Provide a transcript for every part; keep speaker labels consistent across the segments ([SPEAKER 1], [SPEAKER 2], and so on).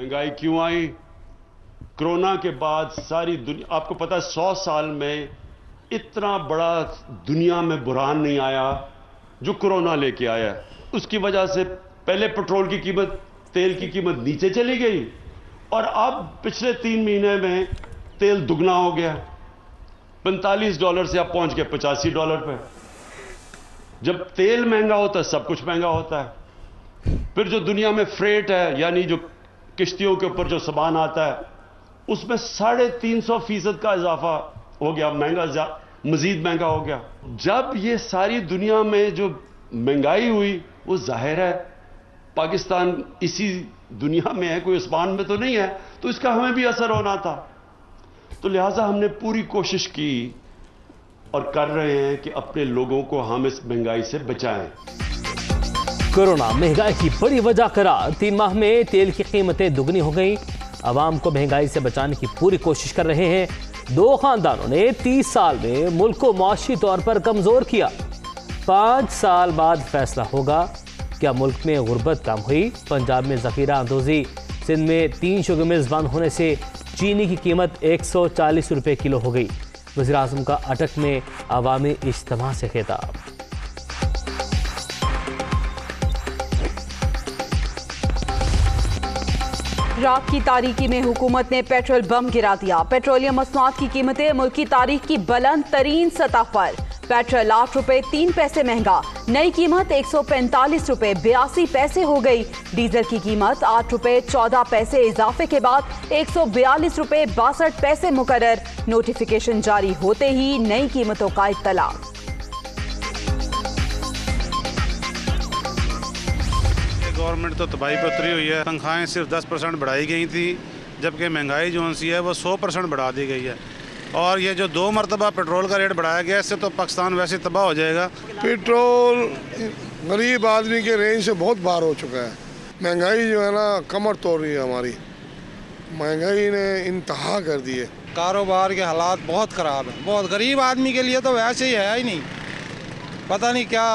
[SPEAKER 1] महंगाई क्यों आई? कोरोना के बाद सारी दुनिया, आपको पता है 100 साल में इतना बड़ा दुनिया में बुरहान नहीं आया जो कोरोना लेके आया। उसकी वजह से पहले पेट्रोल की कीमत, तेल की कीमत नीचे चली गई और अब पिछले 3 महीने में तेल दुगना हो गया। $45 से अब पहुंच गया $85 पे। जब तेल महंगा होता है सब कुछ महंगा होता है। फिर जो दुनिया में फ्रेट है, यानी जो किश्तियों के ऊपर जो सामान आता है, उसमें 350% का इजाफा हो गया, महंगा, मजीद महंगा हो गया। जब ये सारी दुनिया में जो महंगाई हुई, वो जाहिर है पाकिस्तान इसी दुनिया में है, कोई आसमान में तो नहीं है, तो इसका हमें भी असर होना था। तो लिहाजा हमने पूरी कोशिश की और कर रहे हैं कि अपने लोगों को हम इस महंगाई से बचाएं।
[SPEAKER 2] कोरोना महंगाई की बड़ी वजह करार 3 माह में तेल की कीमतें दुगनी हो गई। आवाम को महंगाई से बचाने की पूरी कोशिश कर रहे हैं। 2 खानदानों ने 30 साल में मुल्क को माशी तौर पर कमजोर किया। 5 साल बाद फैसला होगा, क्या मुल्क में गुर्बत कम हुई? पंजाब में जखीरा अंदोजी, सिंध में 3 शुगर मिल्स बंद होने से चीनी की कीमत 140 रुपए किलो हो गई। वज़ीर आज़म का अटक में अवामी इज्तिमा से खिताब।
[SPEAKER 3] रात की तारीकी में हुकूमत ने पेट्रोल बम गिरा दिया। पेट्रोलियम मसनूआत की कीमतें मुल्क की तारीख की बुलंद तरीन सतह पर। पेट्रोल 8 रुपए 3 पैसे महंगा, नई कीमत 145 रुपए 82 पैसे हो गई। डीजल की कीमत 8 रुपए 14 पैसे इजाफे के बाद 142 रुपए 62 पैसे मुकर्रर। नोटिफिकेशन जारी होते ही नई कीमतों का इत्तला।
[SPEAKER 4] गवर्नमेंट तो तबाही पे उतरी हुई है। तनख्वाहें सिर्फ 10% बढ़ाई गई थी, जबकि महंगाई जो सी है वो 100% बढ़ा दी गई है। और ये जो 2 मरतबा पेट्रोल का रेट बढ़ाया गया, इससे तो पाकिस्तान वैसे तबाह हो जाएगा।
[SPEAKER 5] पेट्रोल गरीब आदमी के रेंज से बहुत बाहर हो चुका है। महंगाई जो है ना कमर तोड़ रही है हमारी। महंगाई ने इंतहा कर दी है।
[SPEAKER 6] कारोबार के हालात बहुत ख़राब हैं। बहुत गरीब आदमी के लिए तो वैसे ही है ही नहीं। पता नहीं क्या,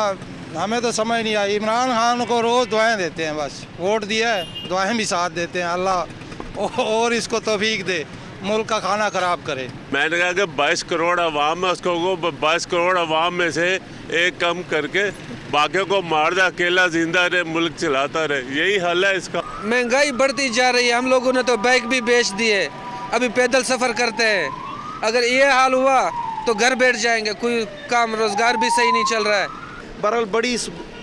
[SPEAKER 6] हमें तो समझ नहीं आई। इमरान खान को रोज़ दुआएं देते हैं, बस वोट दिया है, दुआएं भी साथ देते हैं। अल्लाह और इसको तौफीक दे, मुल्क का खाना खराब करे।
[SPEAKER 7] मैंने कहा कि 22 करोड़ अवाम है, उसको 22 करोड़ अवाम में से एक कम करके बाकियों को मार दे, अकेला जिंदा रहे, मुल्क चलाता रहे। यही हल है इसका।
[SPEAKER 8] महंगाई बढ़ती जा रही है। हम लोगों ने तो बाइक भी बेच दिए, अभी पैदल सफ़र करते हैं। अगर ये हाल हुआ तो घर बैठ जाएंगे, कोई काम रोज़गार भी सही नहीं चल रहा है।
[SPEAKER 9] बहरहाल बड़ी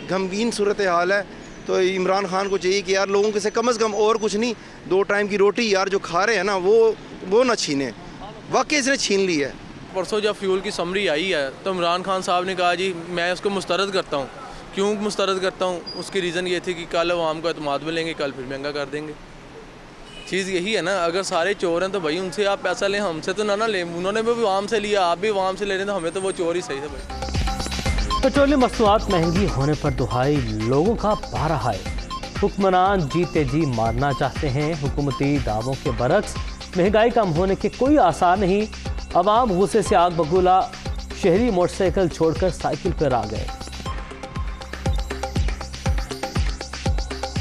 [SPEAKER 9] गमगीन सूरत हाल है। तो इमरान खान को चाहिए कि यार लोगों के से कम और कुछ नहीं, 2 टाइम की रोटी यार जो खा रहे हैं ना वो ना छीने। वाकई इसने छीन ली है।
[SPEAKER 10] परसों जब फ्यूल की समरी आई है तो इमरान खान साहब ने कहा जी मैं उसको मुस्तरद करता हूँ। क्यों मुस्तरद करता हूँ? उसकी रीज़न ये थी कि कल अवाम को एतमाद में लेंगे, कल फिर महंगा कर देंगे। चीज़ यही है ना, अगर सारे चोर हैं तो भाई उनसे आप पैसा लें, हमसे तो ना लें। उन्होंने भी अवाम से लिया, आप भी अवाम से ले रहे हैं, तो हमें तो वो चोर ही सही था भाई।
[SPEAKER 2] पेट्रोलियम मसनूआत महंगी होने पर दुहाई लोगों का पारा है। हुक्मरान जीते जी मारना चाहते हैं। हुकूमती दावों के बरक्स महंगाई कम होने के कोई आसार नहीं। अवाम गुस्से से आग बबूला, शहरी मोटरसाइकिल छोड़कर साइकिल पर आ गए।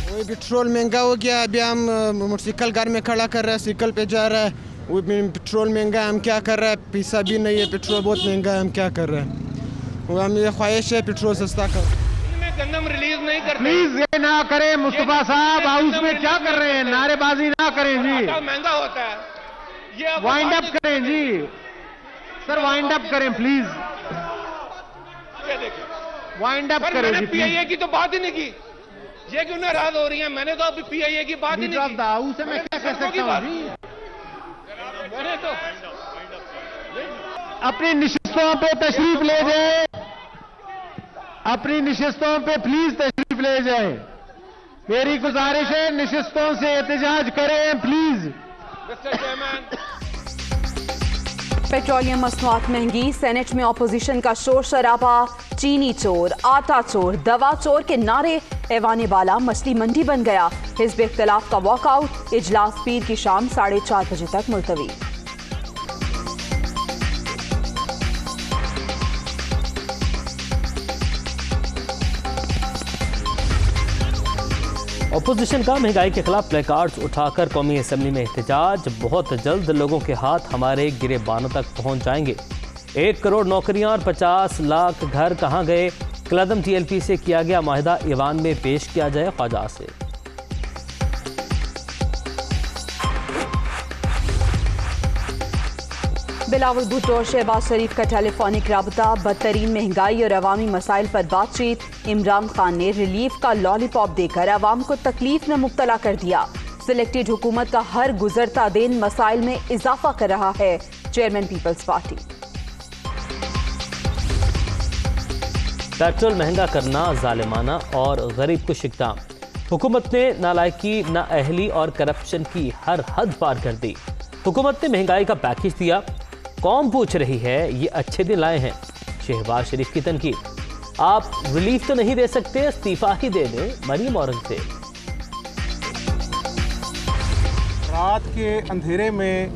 [SPEAKER 8] वही पेट्रोल महंगा हो गया, अभी हम मोटरसाइकिल घर में खड़ा कर रहे हैं, साइकिल पे जा रहा है। वो पेट्रोल महंगा है, हम क्या कर रहे हैं? पैसा भी नहीं है, पेट्रोल बहुत महंगा है, हम क्या कर रहे हैं? हम ये ख्वाहिश है पेट्रोल सस्ता कर।
[SPEAKER 11] गंदम रिलीज नहीं करते।
[SPEAKER 12] प्लीज ये ना करें मुस्तफा साहब, हाउस में क्या कर रहे हैं? नारेबाजी ना करें जी।
[SPEAKER 11] महंगा होता है ये।
[SPEAKER 12] वाइंड अप करें जी सर, वाइंड अप करें प्लीज।
[SPEAKER 11] ये देखिए
[SPEAKER 12] वाइंड अप करें जी।
[SPEAKER 11] पीआईए की तो बात ही नहीं की, ये क्यों नाराज हो रही हैं? मैंने तो अभी पीआईए की बात ही नहीं की।
[SPEAKER 12] हाउस से मैं क्या कह सकता हूं जी?
[SPEAKER 11] मैंने तो
[SPEAKER 12] अपनी निशिस्तों पे तशरीफ ले जाए, अपनी निशिस्तों पे प्लीज तशरीफ ले जाए। मेरी गुजारिश है, निशिस्तों से एहतजाज करें प्लीज।
[SPEAKER 11] मिस्टर चेयरमैन,
[SPEAKER 3] पेट्रोलियम मसनूआत महंगी, सेनेट में अपोजिशन का शोर शराबा। चीनी चोर, आटा चोर, दवा चोर के नारे ऐवान बाला मछली मंडी बन गया। हिज़्ब इख्तिलाफ का वॉकआउट, इजलास पीर की शाम 4:30 बजे तक मुलतवी।
[SPEAKER 2] ऑपोजिशन का महंगाई के खिलाफ प्ले कार्ड्स उठाकर कौमी असेंबली में एहतजाज। बहुत जल्द लोगों के हाथ हमारे गिरेबानों तक पहुंच जाएंगे। 1 करोड़ नौकरियां और 50 लाख घर कहां गए? कलदम TLP से किया गया माहिदा ईवान में पेश किया जाए ख्वाजा से।
[SPEAKER 3] बिलावल भुट्टो और शहबाज शरीफ का टेलीफोनिक राबता, बदतरीन महंगाई और अवामी मसाइल पर बातचीत। इमरान खान ने रिलीफ का लॉलीपॉप देकर अवाम को तकलीफ में मुब्तला कर दिया। सिलेक्टेड हुकूमत का हर गुजरता दिन मसाइल में इजाफा कर रहा है, चेयरमैन पीपल्स पार्टी।
[SPEAKER 2] पेट्रोल महंगा करना जालिमाना और गरीब कुश इक़दाम। हुकूमत ने नालायकी, नाअहली और करप्शन की हर हद पार कर दी। हुकूमत ने महंगाई का पैकेज दिया। कौम पूछ रही है ये अच्छे दिन लाए हैं। शहबाज शरीफ की तनकीद, आप रिलीफ तो नहीं दे सकते, इस्तीफा ही दे दें। मरीम औरंगजेब,
[SPEAKER 13] रात के अंधेरे में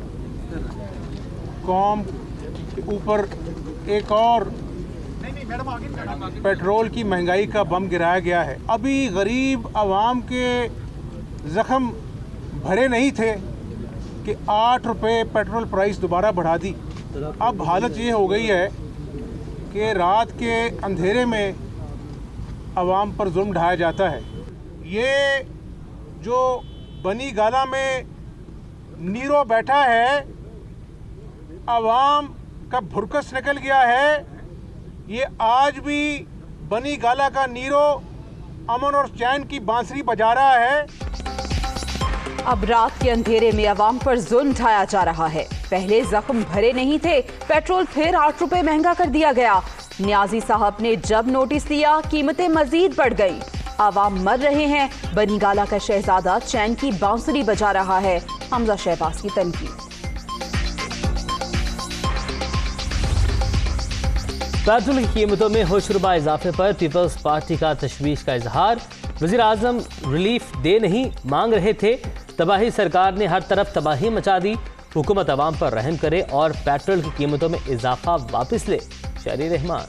[SPEAKER 13] कौम के ऊपर एक और पेट्रोल की महंगाई का बम गिराया गया है। अभी गरीब आवाम के जख्म भरे नहीं थे कि 8 रुपये पेट्रोल प्राइस दोबारा बढ़ा दी। अब हालत ये हो गई है कि रात के अंधेरे में आवाम पर जुल्म ढाया जाता है। ये जो बनी गाला में नीरो बैठा है, आवाम का भुरकस निकल गया है। ये आज भी बनी गाला का नीरो अमन और चैन की बांसुरी बजा रहा है।
[SPEAKER 3] अब रात के अंधेरे में अवाम पर जुल्म ढाया जा रहा है। पहले जख्म भरे नहीं थे, पेट्रोल फिर 8 रुपए महंगा कर दिया गया। न्याजी साहब ने जब नोटिस दिया, कीमतें मजीद बढ़ गई। आवाम मर रहे हैं। बनी गाला का शहजादा चैन की बांसुरी बजा रहा है। हमजा शहबाज की तनकीद।
[SPEAKER 2] पेट्रोल की कीमतों में होशरुबा इजाफे पर पीपल्स पार्टी का तशवीश का इजहार। वज़ीर आज़म रिलीफ दे नहीं मांग रहे थे। तबाही सरकार ने हर तरफ तबाही मचा दी। हुकूमत अवाम पर रहम करे और पेट्रोल की कीमतों में इजाफा वापस ले। शहरी रहमान,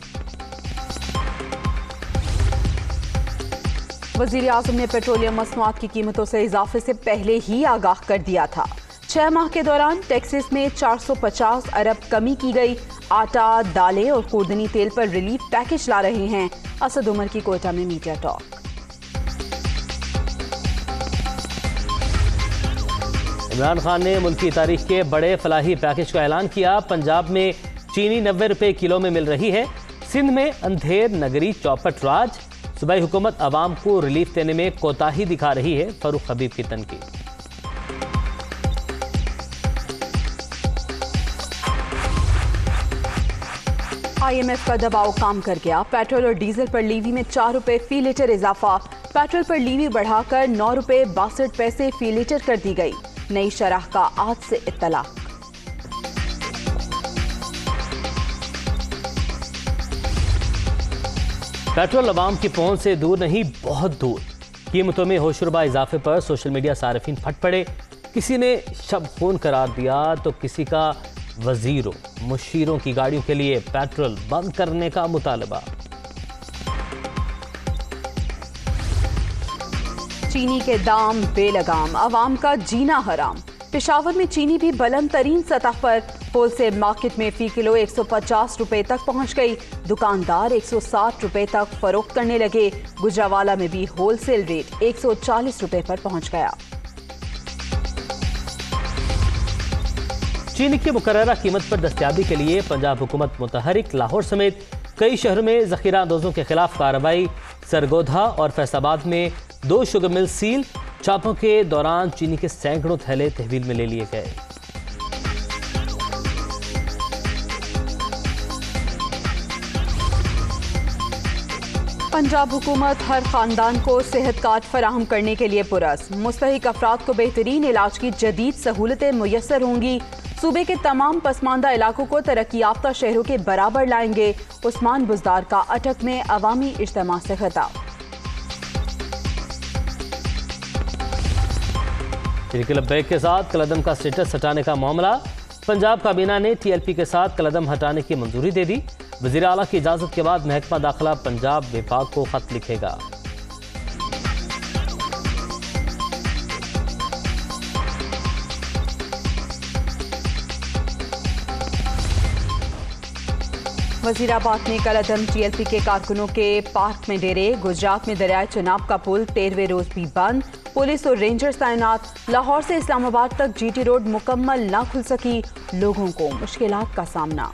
[SPEAKER 3] वज़ीर आज़म ने पेट्रोलियम मसनूआत की कीमतों से इजाफे से पहले ही आगाह कर दिया था। 6 माह के दौरान टैक्सेस में 450 अरब कमी की गई। आटा, दालें और खुर्दनी तेल पर रिलीफ पैकेज ला रहे हैं। असद उमर की कोयटा में मीडिया टॉक।
[SPEAKER 2] इमरान खान ने मुल्की तारीख के बड़े फलाही पैकेज का ऐलान किया। पंजाब में चीनी 90 रुपए किलो में मिल रही है। सिंध में अंधेर नगरी चौपट राज। सूबाई हुकूमत अवाम को रिलीफ देने में कोताही दिखा रही है। फरूख हबीब की तनकीद।
[SPEAKER 3] IMF का दबाव काम कर गया। पेट्रोल और डीजल पर लीवी में 4 रुपए फी लीटर इजाफा। पेट्रोल पर लीवी बढ़ाकर 9 रुपए 62 पैसे फी लीटर कर दी गई। नई शरह का आज से इत्तलाक।
[SPEAKER 2] पेट्रोल अवाम की पहुंच से दूर नहीं, बहुत दूर। कीमतों में होशरुबा इजाफे पर सोशल मीडिया सारिफीन फट पड़े। किसी ने शब खून करार दिया तो किसी का वजीरों मुशीरों की गाड़ियों के लिए पेट्रोल बंद करने का मुतालबा।
[SPEAKER 3] चीनी के दाम बेलगाम, अवाम का जीना हराम। पेशावर में चीनी भी बुलंद तरीन सतह पर। होलसेल मार्केट में फी किलो 150 रुपए तक पहुंच गई। दुकानदार 160 रुपए तक फरोख्त करने लगे। गुजरावाला में भी होलसेल रेट 140 रुपए पर पहुंच गया।
[SPEAKER 2] चीनी की मुकर्ररा कीमत पर दस्तयाबी के लिए पंजाब हुकूमत मुतहरिक। लाहौर समेत कई शहरों में जखीरा अंदोजों के खिलाफ कार्रवाई। सरगोधा और फैसलाबाद में 2 शुगर मिल सील। छापों के दौरान चीनी के सैकड़ों थैले तहवील में ले लिए गए।
[SPEAKER 3] पंजाब हुकूमत हर खानदान को सेहत कार्ड फराहम करने के लिए पुरस। मुस्तहिक अफराद को बेहतरीन इलाज की जदीद सहूलतें मुयस्सर होंगी। सूबे के तमाम पसमानदा इलाकों को तरक्की याफ्ता शहरों के बराबर लाएंगे। उस्मान बुजदार का अटक में अवामी इज्तिमा से खिताब।
[SPEAKER 2] लब्बैक के साथ कलदम का स्टेटस हटाने का मामला। पंजाब काबीना ने TLP के साथ कलदम हटाने की मंजूरी दे दी। वज़ीर आला की इजाजत के बाद महकमा दाखिला पंजाब विभाग को खत लिखेगा।
[SPEAKER 3] वजीराबाद में कलअदम टीएलपी के कारकुनों के पार्क में डेरे। गुजरात में दरियाए चनाब का पुल 13वें रोज भी बंद। पुलिस और रेंजर्स तैनात। लाहौर से इस्लामाबाद तक जीटी रोड मुकम्मल न खुल सकी, लोगों को मुश्किलात का सामना।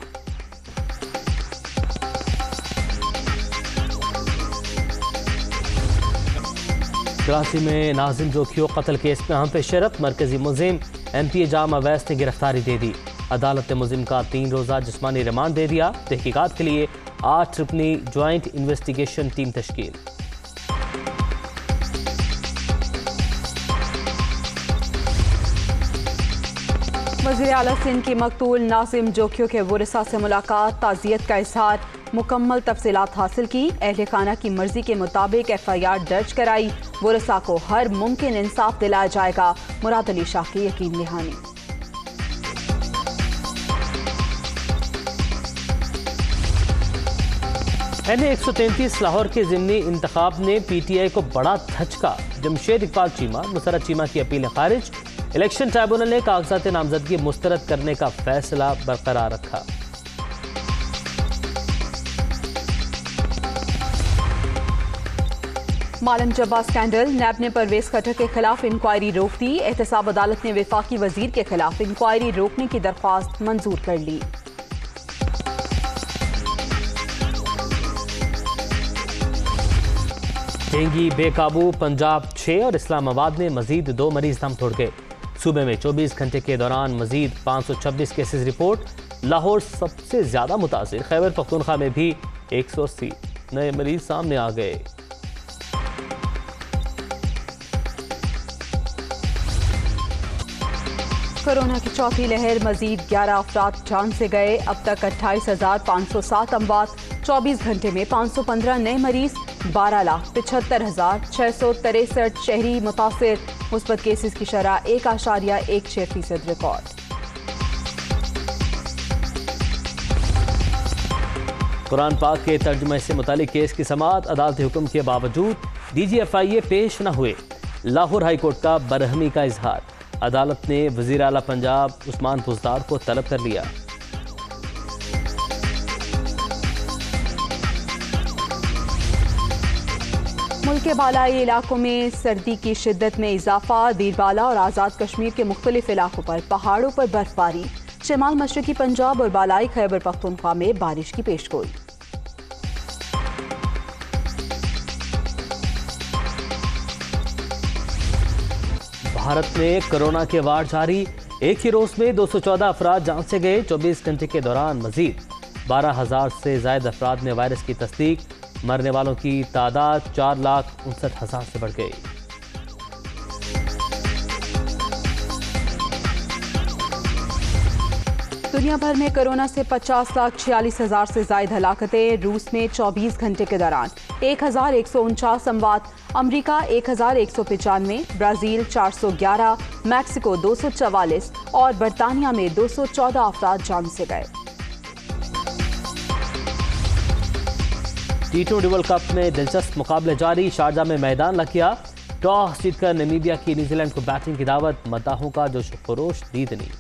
[SPEAKER 2] कराची में नाजिम जोखियों कत्ल केस में अहम पेशरफ। मरकजी मुलजिम एमपी जाम अवैस ने गिरफ्तारी दे दी। अदालत ने मुलजिम का 3 रोज़ा जिस्मानी रिमांड दे दिया। तहकीकात के लिए 8 रुकनी ज्वाइंट इन्वेस्टिगेशन टीम तश्कील।
[SPEAKER 3] वज़ीर आला सिंध की मकतूल नाजिम जोखियों के वरसा से मुलाकात। ताज़ियत का इजहार, मुकम्मल तफसीलात हासिल की। अहले खाना की मर्जी के मुताबिक FIR दर्ज कराई। वरसा को हर मुमकिन इंसाफ दिलाया जाएगा। मुराद अली शाह की यकीन दहानी।
[SPEAKER 2] NA-133 लाहौर के ज़िमनी इंतखाब ने PTI को बड़ा धचका। जमशेद इकबाल चीमा, मुसरत चीमा की अपीलें खारिज। इलेक्शन ट्राइब्यूनल ने कागजात नामजदगी मुस्तरद करने का फैसला बरकरार रखा।
[SPEAKER 3] मालम जब्बा स्कैंडल, नैब ने परवेज खट्टर के खिलाफ इंक्वायरी रोक दी। एहतसाब अदालत ने वफाकी वजीर के खिलाफ इंक्वायरी रोकने की दरख्वास्त मंजूर कर ली।
[SPEAKER 2] डेंगी बेकाबू, पंजाब 6 और इस्लामाबाद में मजीद 2 मरीज दम तोड़ गए। सूबे में 24 घंटे के दौरान मजीद 526 केसेस रिपोर्ट। लाहौर सबसे ज्यादा मुतासिर। खैबर पख्तूनख्वा में भी 180 नए मरीज सामने आ गए।
[SPEAKER 3] कोरोना की चौथी लहर, मजीद 11 अफराद जान से गए। अब तक 28,507 अमवात। 24 घंटे में 515 नए मरीज। 12,75,663 शहरी मुतासिर। मुस्बत केसेस की शरह 1.16% रिकॉर्ड।
[SPEAKER 2] कुरान पाक के तर्जुमे से मुतालिक केस की समाअत। अदालती हुक्म के बावजूद DGFIA पेश न हुए। लाहौर हाईकोर्ट का बरहमी का इजहार। अदालत ने वजीर आला पंजाब उस्मान बुज़दार को तलब कर लिया।
[SPEAKER 3] मुल्क के बालाई इलाकों में सर्दी की शिद्दत में इजाफा। दीरबाला और आज़ाद कश्मीर के मुख्तलिफ इलाकों पर पहाड़ों पर बर्फबारी। शिमाल मशरकी पंजाब और बालाई खैबर पख्तूनख्वा में बारिश की पेशगोई।
[SPEAKER 2] भारत में कोरोना के वार जारी। एक ही रोज में 214 अफराद जान से गए। 24 घंटे के दौरान मजीद 12,000 से ज्यादा अफराद में वायरस की तस्दीक। मरने वालों की तादाद 4,59,000 से बढ़ गई।
[SPEAKER 3] दुनिया भर में कोरोना से 50,46,000 से ज्यादा हलाकतें। रूस में 24 घंटे के दौरान 1,149 अमवात। अमरीका 1,195, ब्राजील 411, मैक्सिको 244 और बरतानिया में 214 अफराद जान से गए।
[SPEAKER 2] T20 वर्ल्ड कप में दिलचस्प मुकाबले जारी। शारजा में मैदान लग गया। टॉस जीतकर नामीबिया की न्यूजीलैंड को बैटिंग की दावत। मद्दाहों का जोश खरोश दीद नहीं।